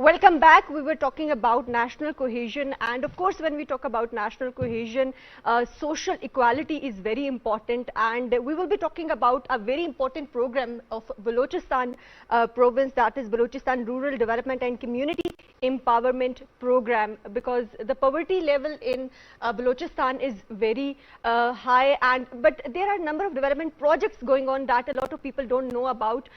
Welcome back. We were talking about national cohesion, and of course when we talk about national cohesion, social equality is very important, and we will be talking about a very important program of Balochistan province, that is Balochistan Rural Development and Community Empowerment Program, because the poverty level in Balochistan is very high, but there are a number of development projects going on that a lot of people don't know about.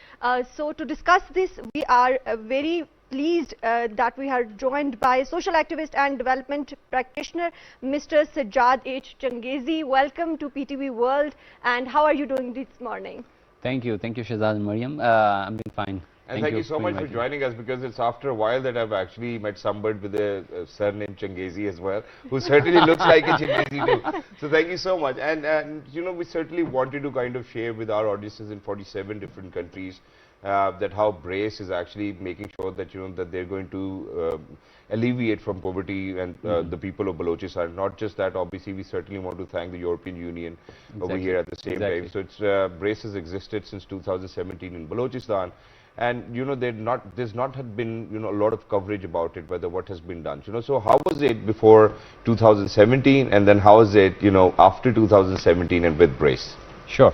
So to discuss this, we are very pleased that we are joined by social activist and development practitioner Mr. Sajjad H. Changezi. Welcome to PTV World, and how are you doing this morning? Thank you Shahzad and Mariam. I'm doing fine. And thank you so much for joining us, because it's after a while that I've actually met somebody with a surname Changezi as well, who certainly looks like a Changezi too. So thank you so much. And you know, we certainly wanted to kind of share with our audiences in 47 different countries that how BRACE is actually making sure that, you know, that they're going to alleviate from poverty and the people of Balochistan. Not just that, obviously we certainly want to thank the European Union over here at the same time. So it's BRACE has existed since 2017 in Balochistan. And you know, there's not had been, you know, a lot of coverage about it, whether what has been done. You know, so how was it before 2017, and then how is it, you know, after 2017 and with BRACE? Sure.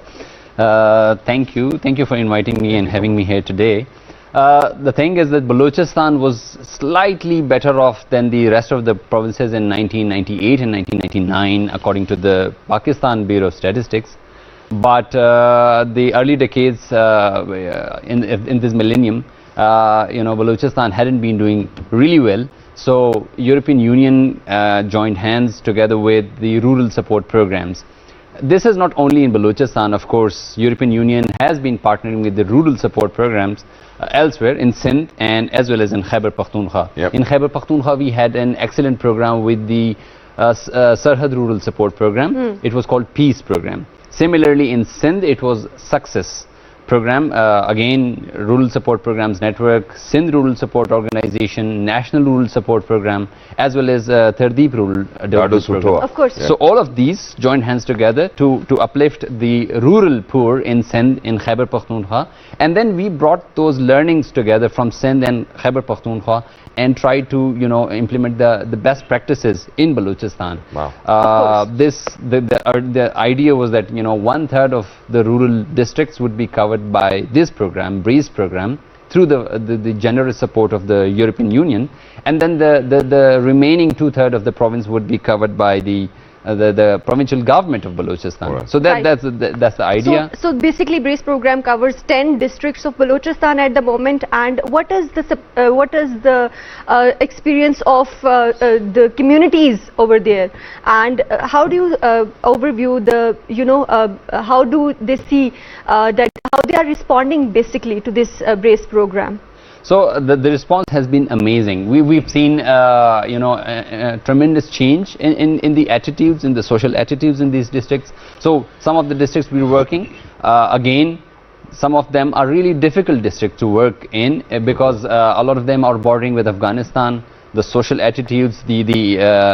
Thank you for inviting me and having me here today. The thing is that Balochistan was slightly better off than the rest of the provinces in 1998 and 1999, according to the Pakistan Bureau of Statistics. But the early decades in this millennium, you know, Balochistan hadn't been doing really well. So European Union joined hands together with the rural support programs. This is not only in Balochistan, of course. European Union has been partnering with the rural support programs elsewhere in Sindh and as well as in Khyber Pakhtunkhwa. Yep. In Khyber Pakhtunkhwa, we had an excellent program with the Sarhad Rural Support Program. It was called Peace Program. Similarly, in Sindh, it was Success Program, again Rural Support Programs Network, Sindh Rural Support Organization, National Rural Support Program, as well as Tardeep Rural Development Program. Of course. So all of these joined hands together to uplift the rural poor in Sindh, in Khyber Pakhtunkhwa, and then we brought those learnings together from Sindh and Khyber Pakhtunkhwa and tried to, you know, implement the best practices in Balochistan. Wow. The idea was that, you know, 1/3 of the rural districts would be covered by this program, BRACE program, through the generous support of the European Union, and then the remaining 2/3 of the province would be covered by the provincial government of Balochistan. Right. So that's the idea. So basically, BRACE program covers 10 districts of Balochistan at the moment. And what is the experience of the communities over there? And how do you overview the, you know, how do they see that how they are responding basically to this BRACE program? So the response has been amazing. We've seen you know, tremendous change in the attitudes, in the social attitudes in these districts. So some of the districts we're working, again, some of them are really difficult districts to work in because a lot of them are bordering with Afghanistan. The social attitudes, the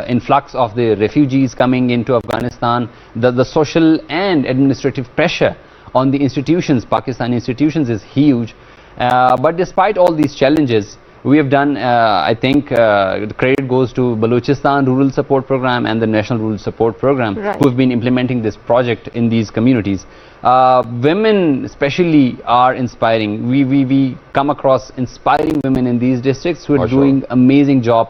influx of the refugees coming into Afghanistan, the social and administrative pressure on the institutions, Pakistani institutions, is huge. But despite all these challenges, we have done, I think, the credit goes to Balochistan Rural Support Program and the National Rural Support Program, right, who have been implementing this project in these communities. Women especially are inspiring. We come across inspiring women in these districts who are doing amazing job.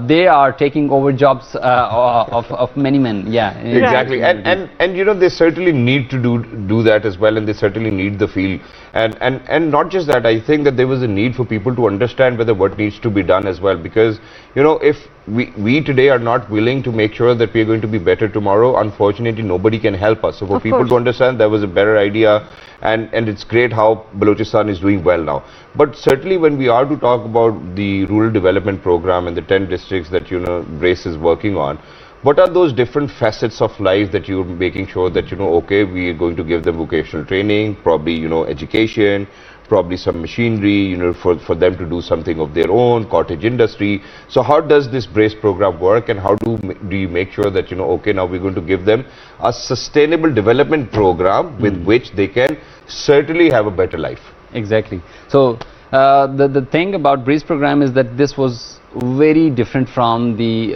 They are taking over jobs of many men. Yeah, exactly. And you know, they certainly need to do that as well, and they certainly need the field. And not just that, I think that there was a need for people to understand whether what needs to be done as well, because, you know, if we today are not willing to make sure that we are going to be better tomorrow, unfortunately nobody can help us. So for people to understand, that was a better idea, and it's great how Balochistan is doing well now. But certainly when we are to talk about the rural development program and the 10 districts that, you know, BRACE is working on, what are those different facets of life that you're making sure that, you know, okay, we are going to give them vocational training, probably, you know, education, probably some machinery, you know, for them to do something of their own, cottage industry. So how does this BRACE program work, and how do you make sure that, you know, okay, now we're going to give them a sustainable development program with which they can certainly have a better life? Exactly. So The thing about BREEZE program is that this was very different from the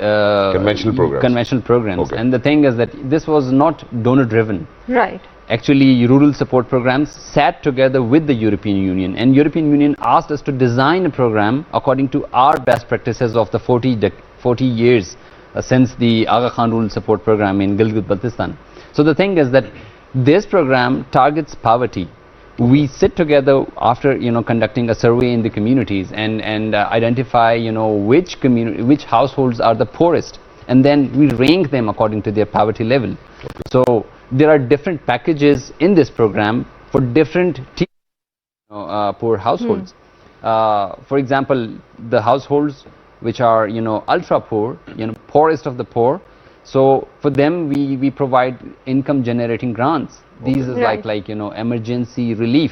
conventional programs. Okay. And the thing is that this was not donor driven. Right. Actually, rural support programs sat together with the European Union, and European Union asked us to design a program according to our best practices of the 40 years since the Aga Khan Rural Support Program in Gilgit-Baltistan. So the thing is that this program targets poverty. We sit together after conducting a survey in the communities and identify which households are the poorest, and then we rank them according to their poverty level. Okay. So there are different packages in this program for different poor households. For example, the households which are ultra poor, poorest of the poor. So for them we provide income generating grants. Okay. These is Right. like emergency relief.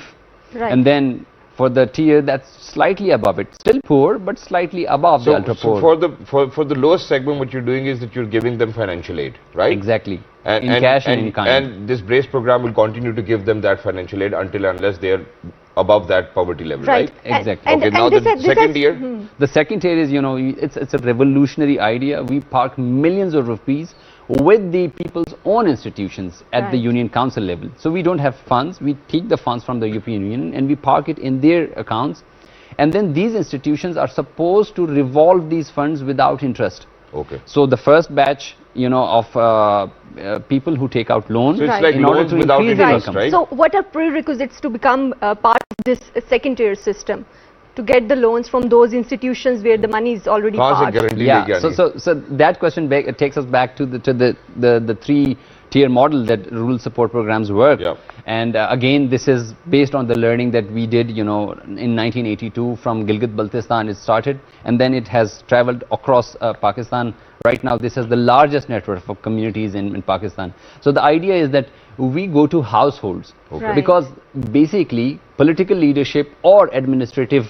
Right. And then for the tier that's slightly above it, still poor but slightly above the ultra poor. So for the lowest segment, what you're doing is that you're giving them financial aid, right? Exactly. In cash and in kind. And this BRACE program will continue to give them that financial aid unless they're above that poverty level, right? Exactly. Okay, now the second tier. The second tier is, it's a revolutionary idea. We park millions of rupees with the people's own institutions at the Right. Union Council level. So we don't have funds. We take the funds from the European Union and we park it in their accounts. And then these institutions are supposed to revolve these funds without interest. Okay. So the first batch, of people who take out loans So it's Right. like in order loans to without increase their interest, income. right? So what are prerequisites to become part of this second tier system? To get the loans from those institutions where the money is already कहाँ से parked? guarantee Yeah, लेके so आनी? that question takes us back to the three-tier model that rural support programs work. Yeah. And again, this is based on the learning that we did, in 1982 from Gilgit-Baltistan. It started, and then it has traveled across Pakistan. Right now, this is the largest network of communities in Pakistan. So the idea is that we go to households, Okay. Right. because basically political leadership or administrative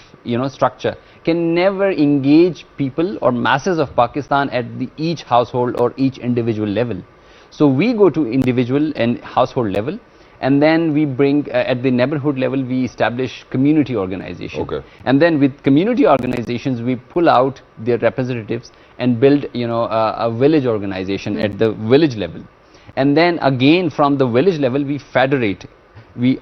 structure can never engage people or masses of Pakistan at each household or each individual level. So we go to individual and household level, and then we bring at the neighborhood level we establish community organization. Okay. And then with community organizations we pull out their representatives and build a village organization at the village level. And then again from the village level we federate. We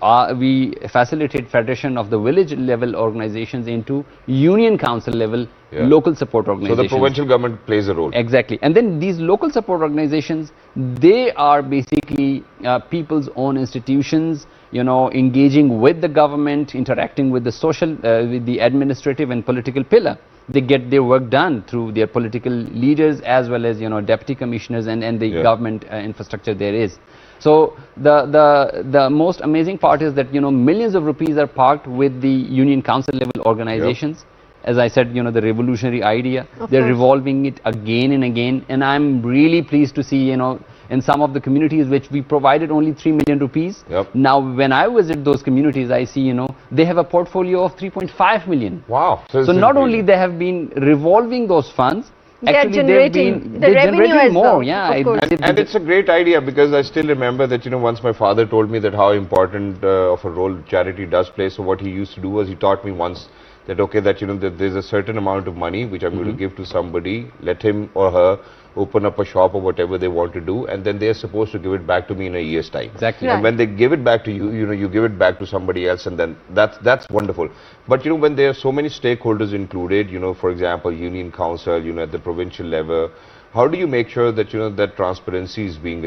facilitate federation of the village level organizations into union council level local support So organizations. the provincial government plays a role. Exactly. And then these local support organizations, they are basically people's own institutions, engaging with the government, interacting with the social, with the administrative and political pillar. They get their work done through their political leaders as well as, deputy commissioners and the government infrastructure there is. So the most amazing part is that, millions of rupees are parked with the union council level organizations. As I said, the revolutionary idea, they're course. revolving it again and again, and I'm really pleased to see, in some of the communities which we provided only 3 million rupees. Yep. Now when I visit those communities, I see, they have a portfolio of 3.5 million. Wow. So not only they have been revolving those funds, They are actually generating the they're revenue generating as more. well, Yeah, of course. And it's a great idea, because I still remember that, once my father told me that how important of a role charity does play. So what he used to do was he taught me once that, okay, that, that there's a certain amount of money which I'm going to give to somebody, let him or her open up a shop or whatever they want to do, and then they're supposed to give it back to me in a year's time. Exactly. And when they give it back to you, you give it back to somebody else, and then that's wonderful. But when there are so many stakeholders included, for example, union council, at the provincial level, how do you make sure that that transparency is being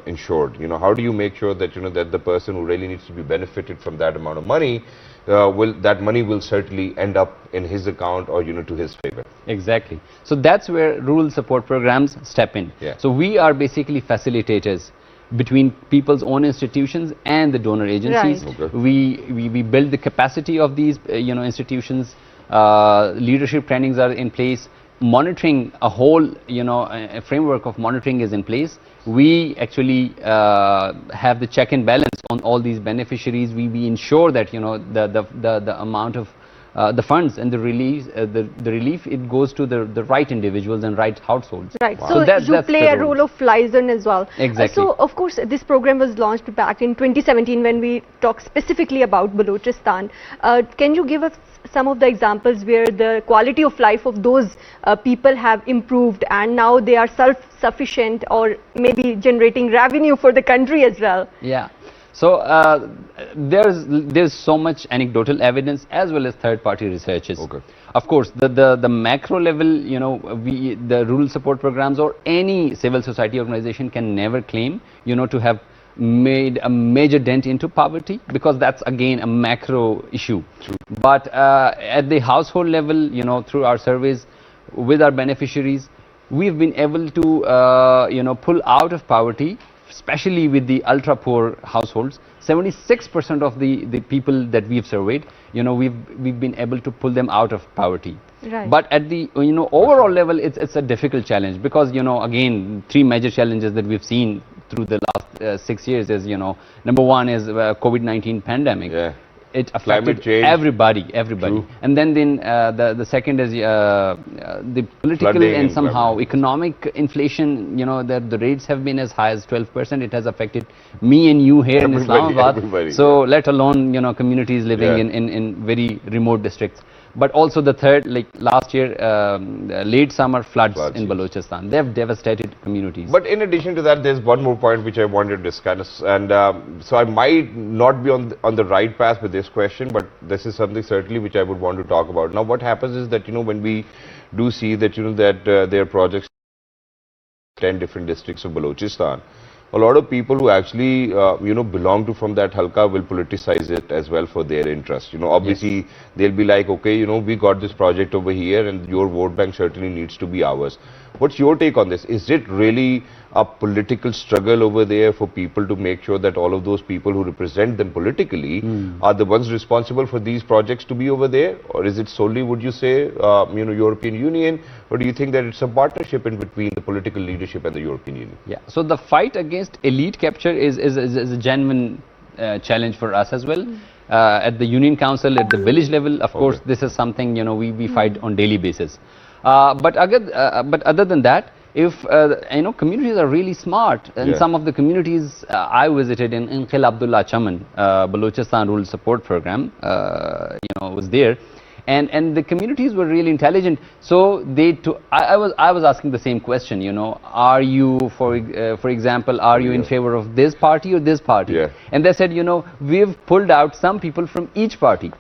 ensured? How do you make sure that that the person who really needs to be benefited from that amount of money, that money will certainly end up in his account or to his favor? Exactly. So that's where rural support programs step in. Yeah. So we are basically facilitators between people's own institutions and the donor agencies. Right. Okay. We build the capacity of these institutions. Leadership trainings are in place. Monitoring, a whole a framework of monitoring is in place. We actually have the check and balance on all these beneficiaries. We ensure that the amount of the funds and the relief, it goes to the right individuals and right households. Right. Wow. So that's you play a the role of liaison as well. Exactly. So of course this program was launched back in 2017 when we talk specifically about Balochistan. Can you give us some of the examples where the quality of life of those people have improved and now they are self-sufficient or maybe generating revenue for the country as well? Yeah. So there's so much anecdotal evidence as well as third-party researches. Okay. Of course, the macro level, you know, the rural support programs or any civil society organization can never claim, you know, to have made a major dent into poverty, because that's again a macro issue. True. But at the household level, you know, through our surveys with our beneficiaries, we've been able to you know, pull out of poverty, especially with the ultra poor households. 76% of the people that we've surveyed, you know, we've been able to pull them out of poverty. Right. But at the, you know, overall level, it's a difficult challenge, because, you know, again, three major challenges that we've seen through the last 6 years is, you know, number one is COVID-19 pandemic. Yeah. It Climate affected change. everybody. True. And then the second is the political Flooding and somehow climate. economic inflation. You know, that the rates have been as high as 12%. It has affected me and you here in Islamabad. Everybody, so let alone, you know, communities living Yeah. in very remote districts. But also the third, like last year, late summer floods in yes. Balochistan. They have devastated communities. But in addition to that, there's one more point which I wanted to discuss, and so I might not be on the right path with this question, but this is something certainly which I would want to talk about. Now, what happens is that, you know, when we do see that, you know, that there are projects in 10 different districts of Balochistan, a lot of people who actually, you know, belong to from that halqa will politicize it as well for their interest. You know, obviously, Yes. they'll be like, okay, you know, we got this project over here and your vote bank certainly needs to be ours. What's your take on this? Is it really a political struggle over there for people to make sure that all of those people who represent them politically are the ones responsible for these projects to be over there? Or is it solely, would you say, you know, European Union? Or do you think that it's a partnership in between the political leadership and the European Union? Yeah, so the fight against elite capture is a genuine challenge for us as well. At the Union Council, at the village level, of course, this is something, you know, we fight on daily basis. But other than that, if you know, communities are really smart, and some of the communities I visited in Khil Abdullah Chaman, Balochistan Rural Support Program, you know, was there. And the communities were really intelligent, so I was asking the same question, you know, are you, for example, are you in favor of this party or this party? Yeah. And they said, you know, we've pulled out some people from each party.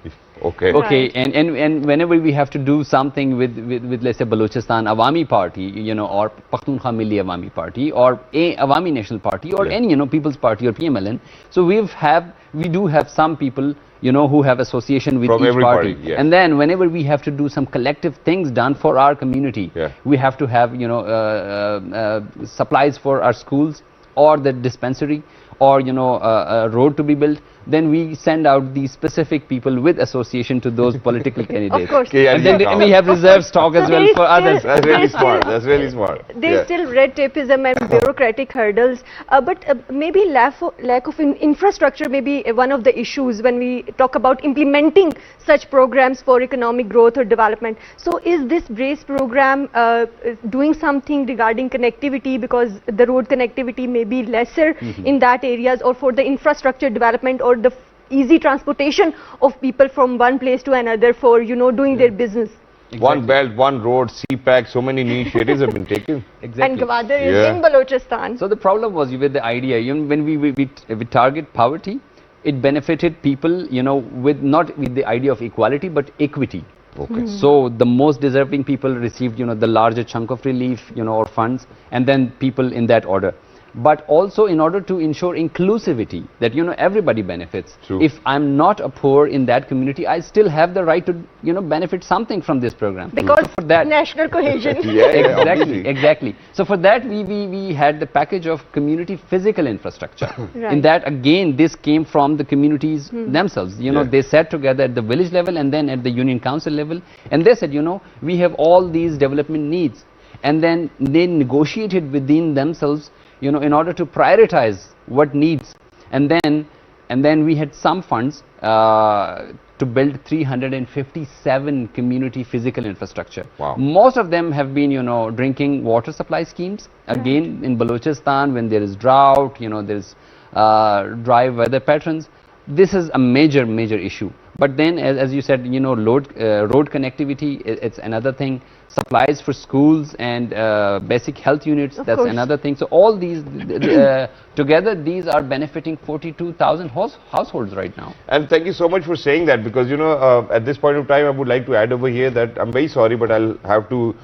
Okay. Okay, Right. and whenever we have to do something with let's say Balochistan Awami Party, you know, or Pakhtunkhwa Milli Awami Party, or a Awami National Party, or any, you know, People's Party or PMLN, so we do have some people, you know, who have association with From each every party, yeah. And then whenever we have to do some collective things done for our community, we have to have, you know, supplies for our schools or the dispensary, or, you know, a road to be built, then we send out these specific people with association to those political candidates. Of course. Okay, And then we have reserve stock as well for others. That's really smart. That's really smart. There's still red tapeism and bureaucratic hurdles, but maybe lack of infrastructure may be one of the issues when we talk about implementing such programs for economic growth or development. So is this BRACE program doing something regarding connectivity, because the road connectivity may be lesser in that areas, or for the infrastructure development, or the easy transportation of people from one place to another for, you know, doing their business? Exactly. One belt, one road, CPAC, so many initiatives have been taken. Exactly. And Gwadar is in Balochistan. So the problem was with the idea, even when we target poverty, it benefited people, you know, with not with the idea of equality but equity. Okay. So the most deserving people received, you know, the larger chunk of relief, you know, or funds, and then people in that order. But also in order to ensure inclusivity, that, you know, everybody benefits. True. If I'm not a poor in that community, I still have the right to, you know, benefit something from this program. Because So for that, national cohesion. Exactly. So for that, we had the package of community physical infrastructure. Right. In that, again, this came from the communities themselves. You know, they sat together at the village level and then at the Union Council level, and they said, you know, we have all these development needs, and then they negotiated within themselves, you know, in order to prioritize what needs, and then And then we had some funds to build 357 community physical infrastructure. Wow. Most of them have been, drinking water supply schemes. Again, in Balochistan, when there is drought, there's dry weather patterns, this is a major issue. But then, as you said, road connectivity, it's another thing. Supplies for schools and basic health units, that's another thing. So all these together, these are benefiting 42,000 households right now. And thank you so much for saying that, because at this point of time I would like to add over here that I'm very sorry, but I'll have to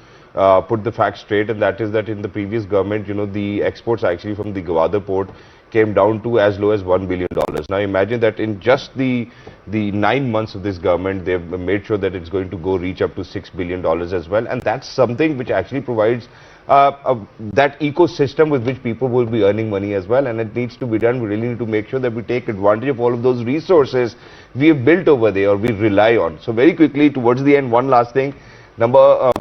put the facts straight, and that is that in the previous government, the exports actually from the Gwadar port came down to as low as $1 billion. Now imagine that in just the 9 months of this government, they've made sure that it's going to reach up to $6 billion as well, and that's something which actually provides that ecosystem with which people will be earning money as well, and it needs to be done. We really need to make sure that we take advantage of all of those resources we have built over there or we rely on. So very quickly towards the end, one last thing, number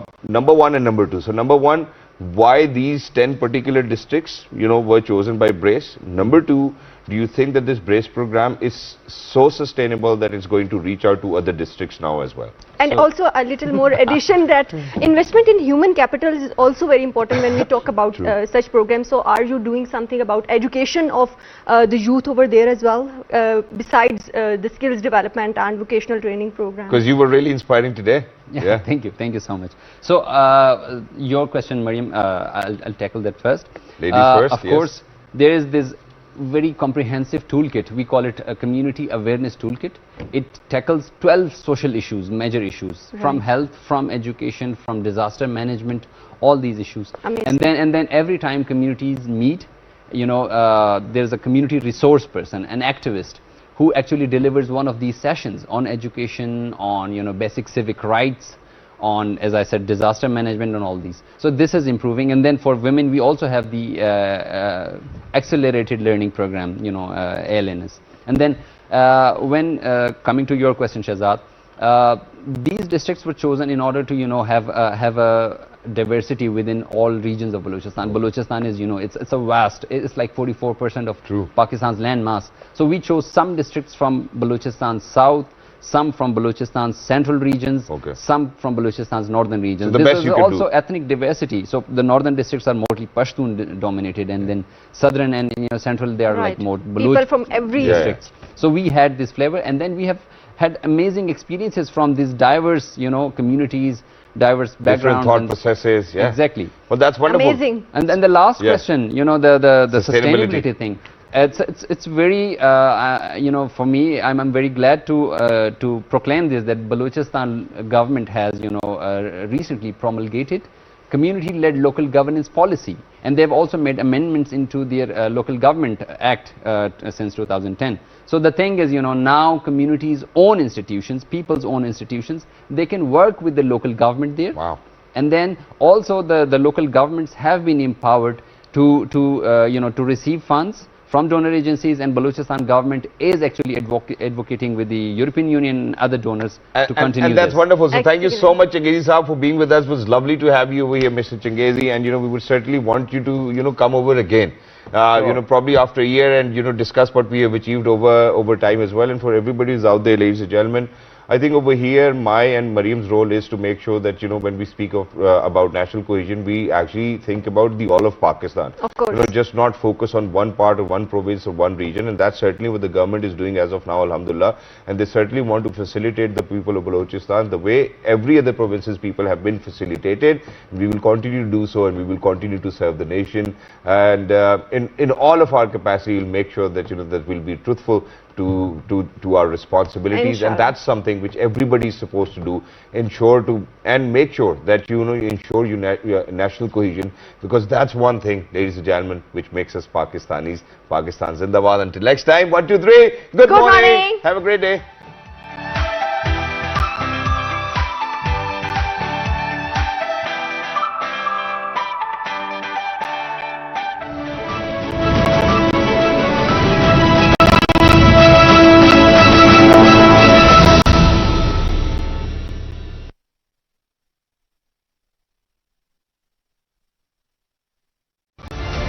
one and number two. So number one, why these 10 particular districts, were chosen by BRACE? Number two, do you think that this BRACE program is so sustainable that it's going to reach out to other districts now as well? And also a little more addition that investment in human capital is also very important when we talk about such programs. So are you doing something about education of the youth over there as well, besides the skills development and vocational training program? Because you were really inspiring today. Yeah. Thank you so much. So your question, Mariam, I'll tackle that first. Ladies first, of course, there is this very comprehensive toolkit. We call it a community awareness toolkit. It tackles 12 social issues, major issues, from health, from education, from disaster management, all these issues. Amazing. And then every time communities meet, there's a community resource person, an activist, who actually delivers one of these sessions on education, on basic civic rights, on, as I said, disaster management, and all these. So this is improving. And then for women, we also have the accelerated learning program, ALNS. And then when coming to your question, Shahzad, these districts were chosen in order to have a diversity within all regions of Balochistan. Balochistan is, it's a vast, it's like 44% of Pakistan's land mass. So we chose some districts from Balochistan South, some from Balochistan's central regions, some from Balochistan's northern regions. So the best you can also ethnic diversity. So the northern districts are mostly Pashtun dominated, and then southern and central, they are like more Baloch people from every districts. So we had this flavor, and then we have had amazing experiences from these diverse, communities, diverse backgrounds, different thought processes. Yeah, exactly. Well, that's wonderful. Amazing. And then the last question, the sustainability thing. It's very, for me, I'm very glad to proclaim this, that Balochistan government has, recently promulgated community-led local governance policy, and they've also made amendments into their local government act since 2010. So the thing is, now communities' own institutions, people's own institutions, they can work with the local government there. Wow. And then also the local governments have been empowered to receive funds from donor agencies, and Balochistan government is actually advocating with the European Union and other donors to continue and that's this. wonderful. So thank you so much, Changezi Saab, for being with us. It was lovely to have you over here, Mr. Changezi, and we would certainly want you to come over again. Probably after a year, and discuss what we have achieved over time as well. And for everybody who's out there, ladies and gentlemen, I think over here, my and Mariam's role is to make sure that, when we speak of about national cohesion, we actually think about the all of Pakistan. Of course. Just not focus on one part or one province or one region, and that's certainly what the government is doing as of now, alhamdulillah. And they certainly want to facilitate the people of Balochistan the way every other province's people have been facilitated. We will continue to do so, and we will continue to serve the nation. And in all of our capacity, we'll make sure that, that we'll be truthful to our responsibilities. Inshallah. And that's something which everybody is supposed to do, and make sure that you ensure your national cohesion, because that's one thing, ladies and gentlemen, which makes us Pakistanis. Pakistan Zindabad. Until next time, 1, 2, 3, good morning. Morning. Have a great day.